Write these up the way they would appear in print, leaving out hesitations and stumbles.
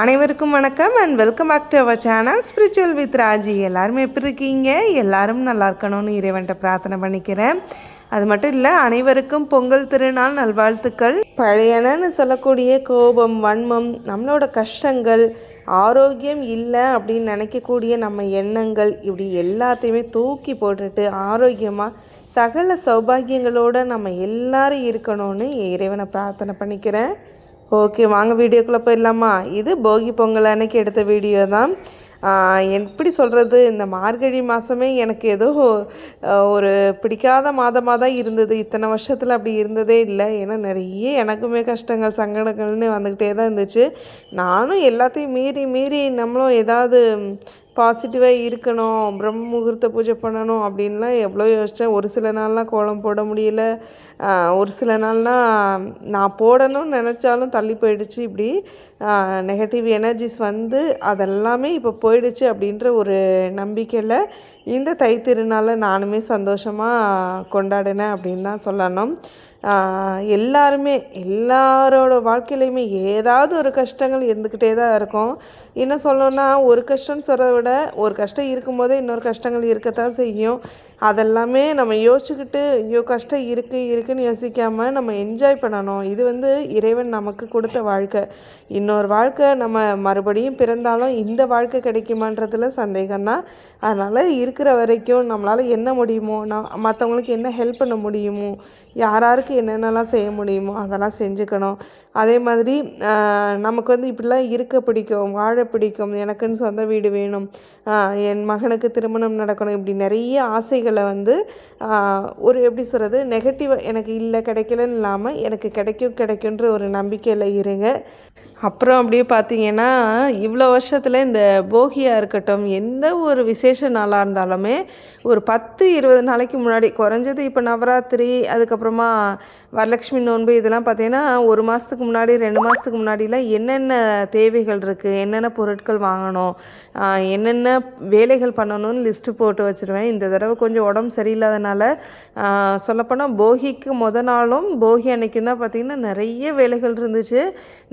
அனைவருக்கும் வணக்கம் and welcome back to our channel spiritual with Raji. எல்லாரும் எப்படி இருக்கீங்க? எல்லாரும் நல்லா இருக்கணும்னு இறைவன்ட்ட பிரார்த்தனை பண்ணிக்கிறேன். அது மட்டும் இல்லை, அனைவருக்கும் பொங்கல் திருநாள் நல்வாழ்த்துக்கள். பழையனன்னு சொல்லக்கூடிய கோபம், வன்மம், நம்மளோட கஷ்டங்கள், ஆரோக்கியம் இல்லை அப்படின்னு நினைக்கக்கூடிய நம்ம எண்ணங்கள், இப்படி எல்லாத்தையுமே தூக்கி போட்டுட்டு ஆரோக்கியமாக சகல சௌபாகியங்களோடு நம்ம எல்லாரும் இருக்கணும்னு இறைவனை பிரார்த்தனை பண்ணிக்கிறேன். ஓகே, வாங்க வீடியோக்குள்ளே போயிடலாமா? இது போகி பொங்கல் அன்னைக்கு எடுத்த வீடியோ தான். எப்படி சொல்கிறது, இந்த மார்கழி மாதமே எனக்கு ஏதோ ஒரு பிடிக்காத மாதமாக தான் இருந்தது. இத்தனை வருஷத்தில் அப்படி இருந்ததே இல்லை. ஏன்னா நிறைய எனக்குமே கஷ்டங்கள், சங்கடங்கள்னு வந்துக்கிட்டே தான் இருந்துச்சு. நானும் எல்லாத்தையும் மீறி நம்மளும் ஏதாவது பாசிட்டிவாக இருக்கணும், பிரம்ம முகூர்த்த பூஜை பண்ணணும் அப்படின்லாம் எவ்வளோ யோசித்தேன். ஒரு சில நாள்லாம் கோலம் போட முடியல, ஒரு சில நாள்னால் நான் போடணும்னு நினச்சாலும் தள்ளி போயிடுச்சு. இப்படி நெகட்டிவ் எனர்ஜிஸ் வந்து அதெல்லாமே இப்போ போயிடுச்சு அப்படின்ற ஒரு நம்பிக்கையில் இந்த தைத்திருநாளை நானுமே சந்தோஷமாக கொண்டாடினேன் அப்படின்னு தான் சொல்லணும். எல்லாரோட வாழ்க்கையிலையுமே ஏதாவது ஒரு கஷ்டங்கள் இருந்துக்கிட்டே தான் இருக்கும். என்ன சொல்லணும்னா, ஒரு கஷ்டம்னு சொல்கிறத விட ஒரு கஷ்டம் இருக்கும்போதே இன்னொரு கஷ்டங்கள் இருக்கத்தான் செய்யும். அதெல்லாமே நம்ம யோசிச்சுக்கிட்டு ஐயோ கஷ்டம் இருக்குன்னு யோசிக்காமல் நம்ம என்ஜாய் பண்ணணும். இது வந்து இறைவன் நமக்கு கொடுத்த வாழ்க்கை. இன்னொரு வாழ்க்கை நம்ம மறுபடியும் பிறந்தாலும் இந்த வாழ்க்கை கிடைக்குமான்றதுல சந்தேகம்தான். அதனால் இருக்கிற வரைக்கும் நம்மளால் என்ன முடியுமோ, மற்றவங்களுக்கு என்ன ஹெல்ப் பண்ண முடியுமோ, யாராருக்கு என்னென்னலாம் செய்ய முடியுமோ அதெல்லாம் செஞ்சுக்கணும். அதே மாதிரி நமக்கு வந்து இப்படிலாம் இருக்க பிடிக்கும், வாழ பிடிக்கும், எனக்குன்னு சொந்த வீடு வேணும், என் மகனுக்கு திருமணம் நடக்கணும், இப்படி நிறைய ஆசைகளை வந்து ஒரு எப்படி சொல்கிறது, நெகட்டிவாக எனக்கு இல்லை கிடைக்கலன்னு இல்லாமல் எனக்கு கிடைக்குன்ற ஒரு நம்பிக்கையில் இருங்க. அப்புறம் அப்படியே பார்த்தீங்கன்னா, இவ்வளோ வருஷத்தில் இந்த போகியாக இருக்கட்டும், எந்த ஒரு விசேஷ நாளாக இருந்தாலுமே ஒரு 10-20 நாளைக்கு முன்னாடி, குறைஞ்சது இப்போ நவராத்திரி, அதுக்கப்புறமா வரலட்சுமி நோன்பு, இதெல்லாம் பார்த்தீங்கன்னா ஒரு மாதத்துக்கு முன்னாடி 2 மாதத்துக்கு முன்னாடிலாம் என்னென்ன தேவைகள் இருக்குது, என்னென்ன பொருட்கள் வாங்கணும், என்னென்ன வேலைகள் பண்ணணும்னு லிஸ்ட்டு போட்டு வச்சுருவேன். இந்த தடவை கொஞ்சம் உடம்பு சரியில்லாதனால சொல்லப்போனால் போகிக்கு நாளும் போகி அன்னைக்கும் தான் பார்த்திங்கன்னா நிறைய வேலைகள் இருந்துச்சு.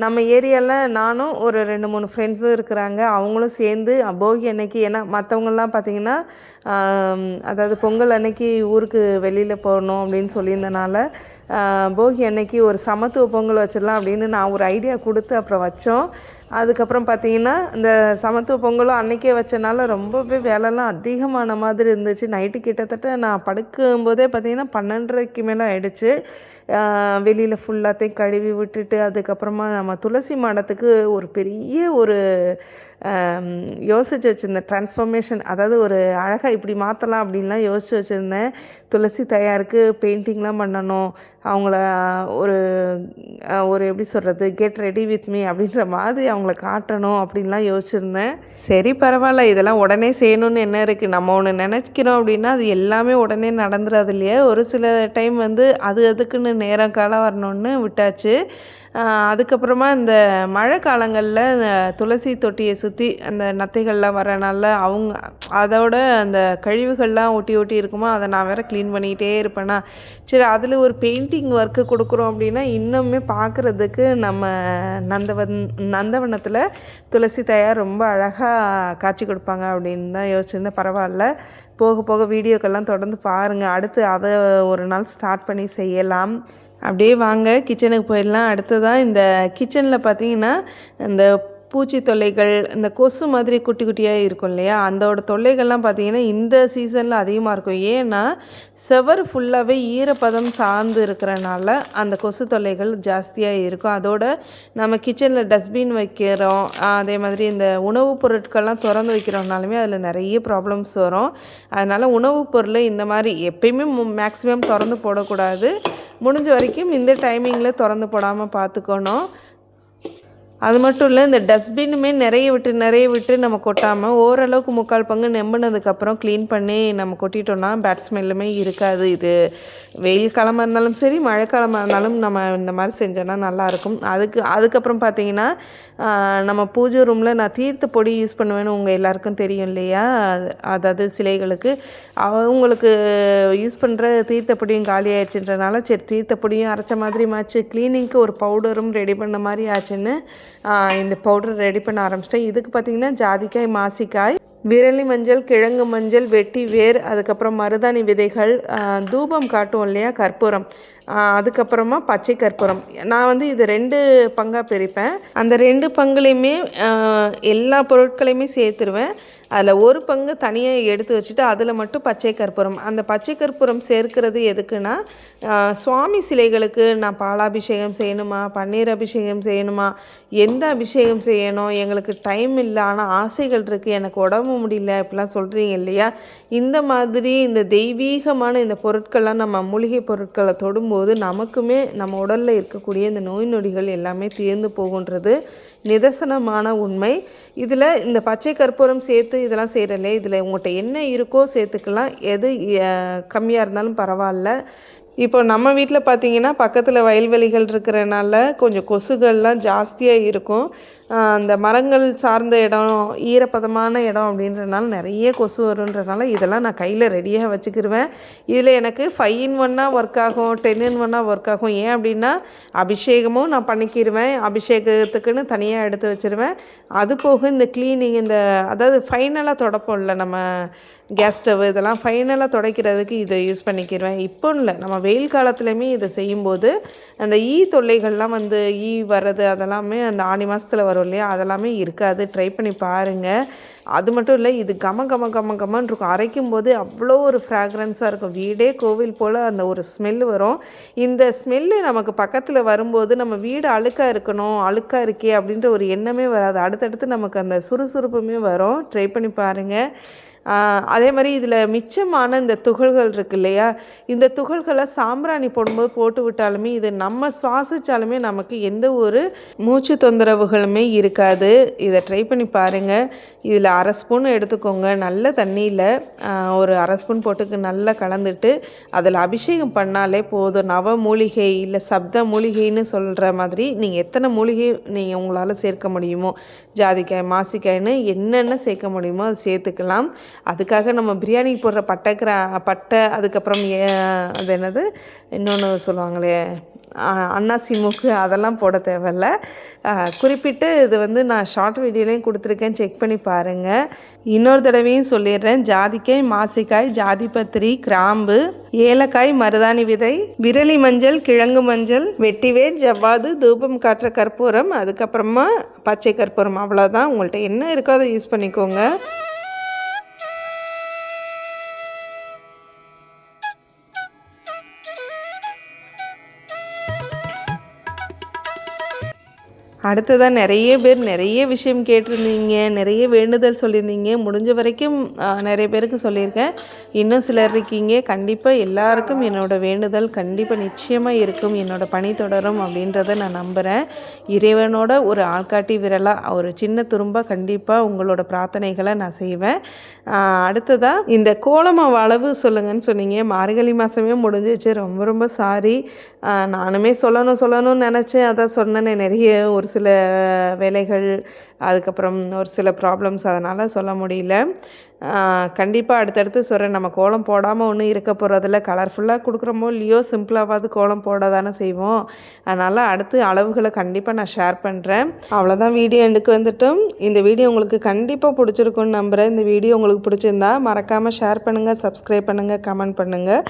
நம்ம ஏரியாவில் நானும் ஒரு 2-3 ஃப்ரெண்ட்ஸும் இருக்கிறாங்க. அவங்களும் சேர்ந்து போகி அன்னைக்கு, ஏன்னா மற்றவங்கள்லாம் பார்த்திங்கன்னா அதாவது பொங்கல் அன்னைக்கு ஊருக்கு வெளியில் போகணும் அப்படின்னு சொல்லியிருந்தனால போகி அன்னைக்கு ஒரு சமத்துவ பொங்கல் வச்சிடலாம் அப்படின்னு நான் ஒரு ஐடியா கொடுத்து அப்புறம் வச்சோம். அதுக்கப்புறம் பார்த்திங்கன்னா இந்த சமத்துவ பொங்கலும் அன்றைக்கே வச்சனால ரொம்பவே வேலைலாம் அதிகமான மாதிரி இருந்துச்சு. நைட்டு கிட்டத்தட்ட நான் படுக்கும்போதே பார்த்திங்கன்னா 12:30க்கு மேலே ஆகிடுச்சு. வெளியில் ஃபுல்லாத்தையும் கழுவி விட்டுட்டு அதுக்கப்புறமா நம்ம துளசி மாடத்துக்கு ஒரு பெரிய ஒரு யோசித்து வச்சுருந்தேன் ட்ரான்ஸ்ஃபர்மேஷன், அதாவது ஒரு அழகாக இப்படி மாற்றலாம் அப்படின்லாம் யோசித்து வச்சுருந்தேன். துளசி தயாருக்கு பெயிண்டிங்லாம் பண்ணணும், அவங்கள ஒரு ஒரு எப்படி சொல்கிறது, கெட் ரெடி வித் மீ அப்படின்ற மாதிரி அவங்கள காட்டணும் அப்படின்லாம் யோசிச்சுருந்தேன். சரி பரவாயில்ல, இதெல்லாம் உடனே செய்யணும்னு என்ன இருக்குது, நம்ம ஒன்று நினச்சிக்கிறோம் அப்படின்னா அது எல்லாமே உடனே நடந்துடாது இல்லையா. ஒரு சில டைம் வந்து அதுக்குன்னு நேரம் காலம் வரணுன்னு விட்டாச்சு. அதுக்கப்புறமா இந்த மழை காலங்களில் துளசி தொட்டியை சுற்றி அந்த நத்தைகள்லாம் வரனால அதோட அந்த கழிவுகள்லாம் ஒட்டி இருக்குமோ, அதை நான் வேறு க்ளீன் பண்ணிக்கிட்டே இருப்பேனா. சரி, அதில் ஒரு பெயிண்டிங் ஒர்க்கு கொடுக்குறோம் அப்படின்னா இன்னுமே பார்க்குறதுக்கு நம்ம நந்தவனத்தில் துளசி தயார் ரொம்ப அழகாக காட்சி கொடுப்பாங்க அப்படின்னு தான் யோசிச்சிருந்தேன். பரவாயில்ல, போக போக வீடியோக்கெல்லாம் தொடர்ந்து பாருங்கள். அடுத்து அதை ஒரு நாள் ஸ்டார்ட் பண்ணி செய்யலாம். அப்படியே வாங்க கிச்சனுக்கு போயிடலாம். அடுத்ததாக இந்த கிச்சனில் பார்த்திங்கன்னா இந்த பூச்சி தொல்லைகள், இந்த கொசு மாதிரி குட்டி குட்டியாக இருக்கும் இல்லையா, அதோட தொல்லைகள்லாம் பார்த்திங்கன்னா இந்த சீசனில் அதிகமாக இருக்கும். ஏன்னா செவர் ஃபுல்லாகவே ஈரப்பதம் சார்ந்து இருக்கிறனால அந்த கொசு தொல்லைகள் ஜாஸ்தியாக இருக்கும். அதோட நம்ம கிச்சனில் டஸ்ட்பின் வைக்கிறோம், அதே மாதிரி இந்த உணவுப் பொருட்கள்லாம் திறந்து வைக்கிறோம்னாலுமே அதில் நிறைய ப்ராப்ளம்ஸ் வரும். அதனால் உணவுப் பொருளை இந்த மாதிரி எப்பயுமே மேக்ஸிமம் திறந்து போடக்கூடாது. முடிஞ்ச வரைக்கும் இந்த டைமிங்கில் திறந்து போடாமல் பார்த்துக்கணும். அது மட்டும் இல்லை, இந்த டஸ்ட்பின்னுமே நிறைய விட்டு நம்ம கொட்டாமல் ஓரளவுக்கு 3/4 பங்கு நம்பினதுக்கப்புறம் க்ளீன் பண்ணி நம்ம கொட்டிட்டோன்னா பேட் ஸ்மெல்லுமே இருக்காது. இது வெயில் காலமாக இருந்தாலும் சரி, மழை காலமாக இருந்தாலும் நம்ம இந்த மாதிரி செஞ்சோன்னா நல்லாயிருக்கும். அதுக்கப்புறம் பார்த்திங்கன்னா நம்ம பூஜை ரூமில் நான் தீர்த்த பொடி யூஸ் பண்ணுவேன்னு உங்கள் எல்லாருக்கும் தெரியும் இல்லையா. அதாவது சிலைகளுக்கு அவங்களுக்கு யூஸ் பண்ணுற தீர்த்த பொடியும் காலி ஆயிடுச்சுன்றனால சரி தீர்த்த பொடியும் அரைச்ச மாதிரி மாச்சு, க்ளீனிங்க்கு ஒரு பவுடரும் ரெடி பண்ண மாதிரி ஆச்சுன்னு இந்த பவுடர் ரெடி பண்ண ஆரம்பிச்சிட்டேன். இதுக்கு பார்த்திங்கன்னா ஜாதிக்காய், மாசிக்காய், விரலி மஞ்சள், கிழங்கு மஞ்சள், வெட்டி வேர், அதுக்கப்புறம் மருதாணி விதைகள், தூபம் காட்டுவோம் இல்லையா, கற்பூரம், அதுக்கப்புறமா பச்சை கற்பூரம். நான் வந்து இது 2 பங்காக பிரிப்பேன். அந்த 2 பங்குலையுமே எல்லா பொருட்களையுமே சேர்த்துருவேன். அதில் ஒரு பங்கு தனியாக எடுத்து வச்சுட்டு அதில் மட்டும் பச்சை கற்பூரம். அந்த பச்சை கற்பூரம் சேர்க்கிறது எதுக்குன்னா, சுவாமி சிலைகளுக்கு நான் பாலாபிஷேகம் செய்யணுமா, பன்னீர் அபிஷேகம் செய்யணுமா, எந்த அபிஷேகம் செய்யணும், எங்களுக்கு டைம் இல்லை ஆனால் ஆசைகள் இருக்குது, எனக்கு உடம்பு முடியல இப்படிலாம் சொல்கிறீங்க இல்லையா, இந்த மாதிரி இந்த தெய்வீகமான இந்த பொருட்கள்லாம் நம்ம மூலிகை பொருட்களை தொடும்போது நமக்குமே நம்ம உடலில் இருக்கக்கூடிய இந்த நோய் நொடிகள் எல்லாமே தீர்ந்து போகுன்றது நிதர்சனமான உண்மை. இதில் இந்த பச்சை கற்பூரம் சேர்த்து இதெல்லாம் செய்கிறல்ல, இதில் உங்கள்கிட்ட என்ன இருக்கோ சேர்த்துக்கலாம், எது கம்மியாக இருந்தாலும் பரவாயில்ல. இப்போ நம்ம வீட்டில் பார்த்திங்கன்னா பக்கத்தில் வயல்வெளிகள் இருக்கிறனால கொஞ்சம் கொசுகள்லாம் ஜாஸ்தியாக இருக்கும். அந்த மரங்கள் சார்ந்த இடம், ஈரப்பதமான இடம் அப்படின்றனால நிறைய கொசு வருன்றனால இதெல்லாம் நான் கையில் ரெடியாக வச்சுக்கிருவேன். இதில் எனக்கு 5 in 1 ஒர்க் ஆகும், 10 in 1 ஒர்க் ஆகும். ஏன் அப்படின்னா அபிஷேகமும் நான் பண்ணிக்கிடுவேன், அபிஷேகத்துக்குன்னு தனியாக எடுத்து வச்சுருவேன். அது போக இந்த க்ளீனிங், இந்த அதாவது ஃபைனலாக தொடப்போம்ல நம்ம கேஸ் ஸ்டவ், இதெல்லாம் ஃபைனலாக துடைக்கிறதுக்கு இதை யூஸ் பண்ணிக்கிடுவேன். இப்போ இல்லை, நம்ம வெயில் காலத்துலேயுமே இதை செய்யும்போது அந்த தொல்லைகள்லாம் வந்து வர்றது அதெல்லாமே அந்த ஆனி மாதத்தில் வரும் இல்லையா, அதெல்லாமே இருக்காது. ட்ரை பண்ணி பாருங்கள். அது மட்டும் இல்லை, இது கமன்னு இருக்கும். அரைக்கும் போது அவ்வளோ ஒரு ஃப்ராக்ரன்ஸாக இருக்கும். வீடே கோவில் போல் அந்த ஒரு ஸ்மெல்லு வரும். இந்த ஸ்மெல்லு நமக்கு பக்கத்தில் வரும்போது நம்ம வீடு அழுக்காக இருக்கணும், அழுக்காக இருக்கே அப்படின்ற ஒரு எண்ணமே வராது. அடுத்தடுத்து நமக்கு அந்த சுறுசுறுப்புமே வரும். ட்ரை பண்ணி பாருங்கள். அதே மாதிரி இதில் மிச்சமான இந்த துகள்கள் இருக்குது இல்லையா, இந்த துகள்களை சாம்பிராணி போடும்போது போட்டு விட்டாலுமே இது நம்ம சுவாசித்தாலுமே நமக்கு எந்த ஒரு மூச்சு தொந்தரவுகளுமே இருக்காது. இதை ட்ரை பண்ணி பாருங்கள். இதில் 1/2 ஸ்பூன் எடுத்துக்கோங்க. நல்ல தண்ணியில் ஒரு 1/2 ஸ்பூன் போட்டுக்கு நல்லா கலந்துட்டு அதில் அபிஷேகம் பண்ணாலே போதும். நவ மூலிகை இல்லை சப்த மூலிகைன்னு சொல்கிற மாதிரி நீங்கள் எத்தனை மூலிகை நீங்கள் உங்களால் சேர்க்க முடியுமோ, ஜாதிக்காய், மாசிக்காய்னு என்னென்ன சேர்க்க முடியுமோ அது சேர்த்துக்கலாம். அதுக்காக நம்ம பிரியாணிக்கு போடுற பட்டை, அதுக்கப்புறம் அது என்னது இன்னொன்று சொல்லுவாங்களே அன்னாசி மூக்கு, அதெல்லாம் போட தேவையில்ல. குறிப்பிட்டு இது வந்து நான் ஷார்ட் வீடியோலையும் கொடுத்துருக்கேன், செக் பண்ணி பாருங்கள். இன்னொரு தடவையும் சொல்லிடுறேன். ஜாதிக்காய், மாசிக்காய், ஜாதிபத்திரி, கிராம்பு, ஏலக்காய், மருதாணி விதை, விரலி மஞ்சள், கிழங்கு மஞ்சள், வெட்டிவேர், ஜவ்வாது, தூபம் காற்ற கற்பூரம், அதுக்கப்புறமா பச்சை கற்பூரம். அவ்வளோதான். உங்கள்கிட்ட என்ன இருக்கோ அதை யூஸ் பண்ணிக்கோங்க. அடுத்ததாக நிறைய பேர் நிறைய விஷயம் கேட்டிருந்தீங்க, நிறைய வேண்டுதல் சொல்லியிருந்தீங்க. முடிஞ்ச வரைக்கும் நிறைய பேருக்கு சொல்லியிருக்கேன். இன்னும் சிலர் இருக்கீங்க. கண்டிப்பாக எல்லாருக்கும் என்னோடய வேண்டுதல் கண்டிப்பாக நிச்சயமாக இருக்கும், என்னோடய பணி தொடரும் அப்படின்றத நான் நம்புகிறேன். இறைவனோட ஒரு ஆள்காட்டி விரலாக ஒரு சின்ன துரும்பாக கண்டிப்பாக உங்களோட பிரார்த்தனைகளை நான் செய்வேன். அடுத்ததாக இந்த கோலமாவு அளவு சொல்லுங்கன்னு சொன்னீங்க. மார்கழி மாதமே முடிஞ்சிச்சு. ரொம்ப ரொம்ப சாரி. நானுமே சொல்லணும்னு நினச்சேன். அதான் சொன்னேனே, நிறைய ஒரு சில வேலைகள், அதுக்கப்புறம் ஒரு சில ப்ராப்ளம்ஸ், அதனால் சொல்ல முடியல. கண்டிப்பாக அடுத்தடுத்து சொல்கிறேன். நம்ம கோலம் போடாமல் ஒன்றும் இருக்க போகிறதில்ல. கலர்ஃபுல்லாக கொடுக்குறோமோ இல்லையோ, சிம்பிளாவது கோலம் போட தானே செய்வோம். அதனால் அடுத்து அளவுகளை கண்டிப்பாக நான் ஷேர் பண்ணுறேன். அவ்வளோதான், வீடியோ எண்டுக்கு வந்துட்டோம். இந்த வீடியோ உங்களுக்கு கண்டிப்பாக பிடிச்சிருக்குன்னு நம்புகிறேன். இந்த வீடியோ உங்களுக்கு பிடிச்சிருந்தா மறக்காமல் ஷேர் பண்ணுங்கள், சப்ஸ்கிரைப் பண்ணுங்கள், கமெண்ட் பண்ணுங்கள்.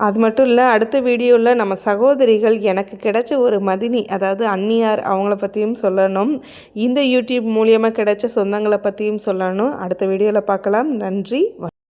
அது மட்டும் இல்லை, அடுத்த வீடியோவில் நம்ம சகோதரிகள் எனக்கு கிடைச்ச ஒரு மதினி, அதாவது அன்னியார், அவங்கள பற்றியும் சொல்லணும். இந்த யூடியூப் மூலியமாக கிடைச்ச சொந்தங்களை பற்றியும் சொல்லணும். அடுத்த வீடியோவில் பார்க்கலாம். நன்றி.